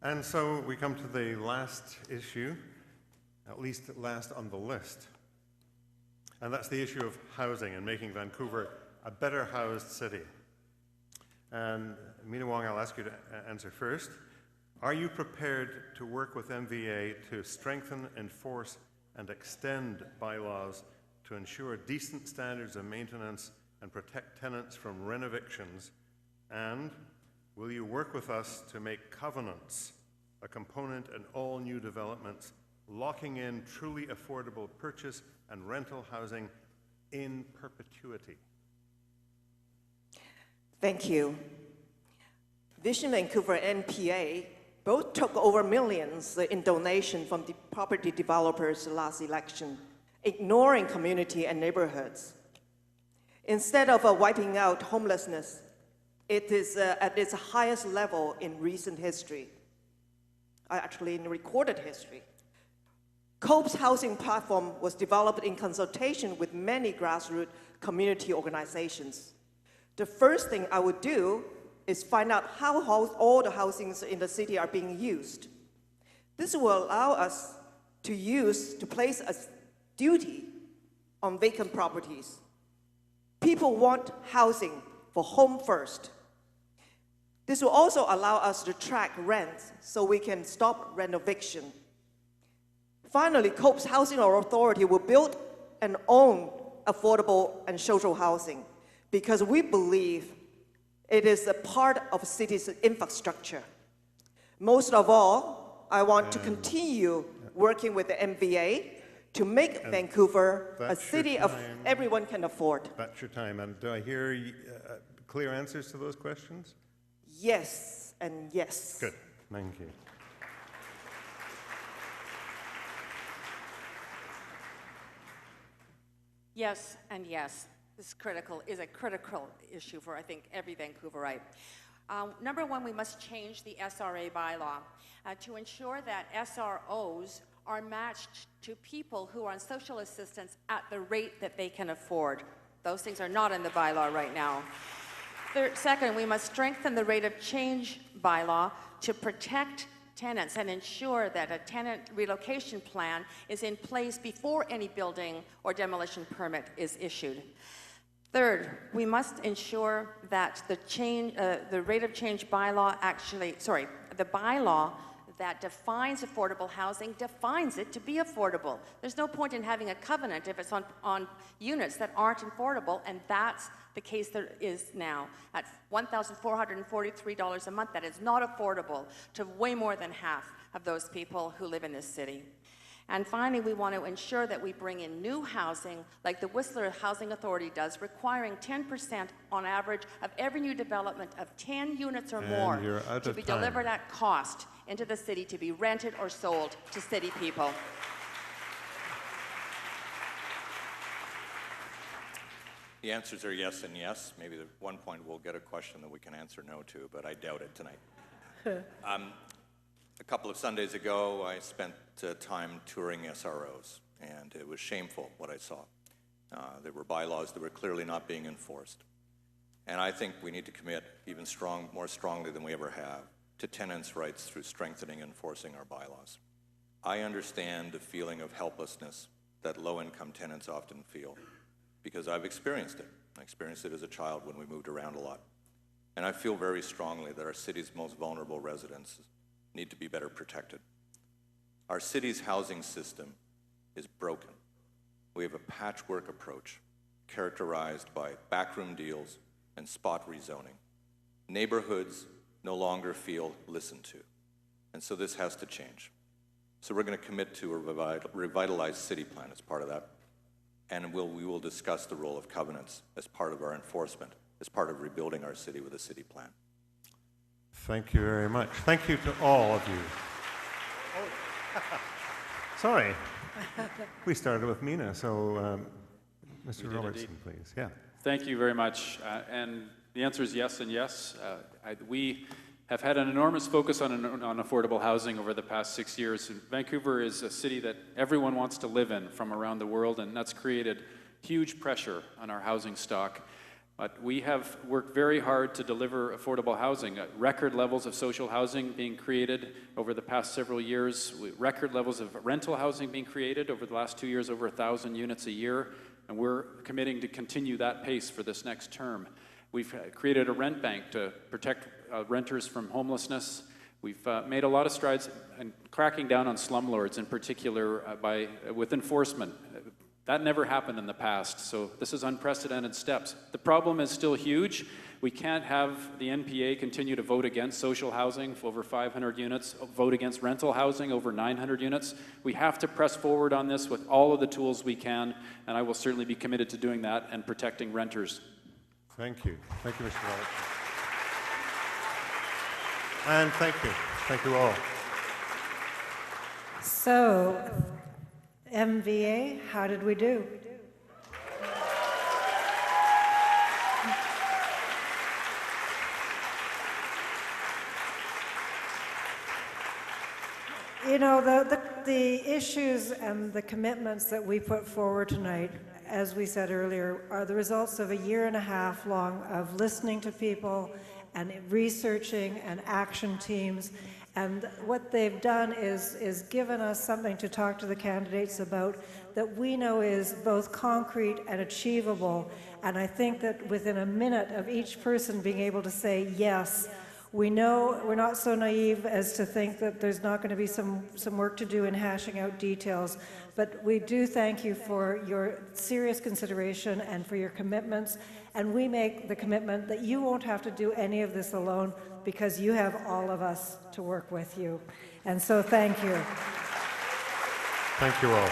And so we come to the last issue, at least last on the list. And that's the issue of housing and making Vancouver a better housed city. And Meena Wong, I'll ask you to answer first. Are you prepared to work with MVA to strengthen, enforce, and extend bylaws to ensure decent standards of maintenance and protect tenants from renovictions? And will you work with us to make covenants a component in all new developments, locking in truly affordable purchase and rental housing in perpetuity? Thank you. Vision Vancouver and MPA both took over millions in donation from the property developers last election, ignoring community and neighborhoods. Instead of wiping out homelessness, it is at its highest level in recent history, actually in recorded history. COPE's housing platform was developed in consultation with many grassroots community organizations. The first thing I would do is find out how all the housings in the city are being used. This will allow us to place a duty on vacant properties. People want housing for home first. This will also allow us to track rents so we can stop renoviction. Finally, COPE's Housing Authority will build and own affordable and social housing because we believe it is a part of city's infrastructure. Most of all, I want to continue working with the MVA to make Vancouver a city of everyone can afford. That's your time. And do I hear clear answers to those questions? Yes and yes. Good. Thank you. Yes and yes. This is a critical issue for, I think, every Vancouverite. Number one, we must change the SRA bylaw to ensure that SROs are matched to people who are on social assistance at the rate that they can afford. Those things are not in the bylaw right now. Second, we must strengthen the rate of change bylaw to protect tenants and ensure that a tenant relocation plan is in place before any building or demolition permit is issued. Third, we must ensure that the rate of change bylaw the bylaw that defines affordable housing defines it to be affordable. There's no point in having a covenant if it's on units that aren't affordable, and that's the case that is now. At $1,443 a month, that is not affordable to way more than half of those people who live in this city. And finally, we want to ensure that we bring in new housing like the Whistler Housing Authority does, requiring 10% on average of every new development of 10 units or more to be delivered at cost into the city to be rented or sold to city people. The answers are yes and yes. Maybe at one point we'll get a question that we can answer no to, but I doubt it tonight. A couple of Sundays ago, I spent time touring SROs, and it was shameful what I saw. There were bylaws that were clearly not being enforced. And I think we need to commit even more strongly than we ever have to tenants' rights through strengthening and enforcing our bylaws. I understand the feeling of helplessness that low-income tenants often feel, because I've experienced it. I experienced it as a child when we moved around a lot. And I feel very strongly that our city's most vulnerable residents need to be better protected. Our city's housing system is broken. We have a patchwork approach characterized by backroom deals and spot rezoning. Neighborhoods no longer feel listened to. And so this has to change. So we're going to commit to a revitalized city plan as part of that. And we will discuss the role of covenants as part of our enforcement, as part of rebuilding our city with a city plan. Thank you very much. Thank you to all of you. Sorry. We started with Meena, so Mr. Robertson, please. Yeah. Thank you very much. And the answer is yes and yes. We have had an enormous focus on affordable housing over the past 6 years. Vancouver is a city that everyone wants to live in from around the world, and that's created huge pressure on our housing stock. But we have worked very hard to deliver affordable housing. Record levels of social housing being created over the past several years. Record levels of rental housing being created over the last 2 years, over 1,000 units a year. And we're committing to continue that pace for this next term. We've created a rent bank to protect renters from homelessness. We've made a lot of strides in cracking down on slumlords, in particular with enforcement. That never happened in the past, so this is unprecedented steps. The problem is still huge. We can't have the NPA continue to vote against social housing for over 500 units, vote against rental housing over 900 units. We have to press forward on this with all of the tools we can, and I will certainly be committed to doing that and protecting renters. Thank you. Thank you, Mr. Robertson. And thank you. Thank you all. So, MVA, how did we do? You know, the issues and the commitments that we put forward tonight, as we said earlier, are the results of a 1.5 years long of listening to people and researching and action teams. And what they've done is given us something to talk to the candidates about that we know is both concrete and achievable. And I think that within a minute of each person being able to say, yes, we know we're not so naive as to think that there's not going to be some work to do in hashing out details. But we do thank you for your serious consideration and for your commitments. And we make the commitment that you won't have to do any of this alone, because you have all of us to work with you. And so thank you. Thank you all.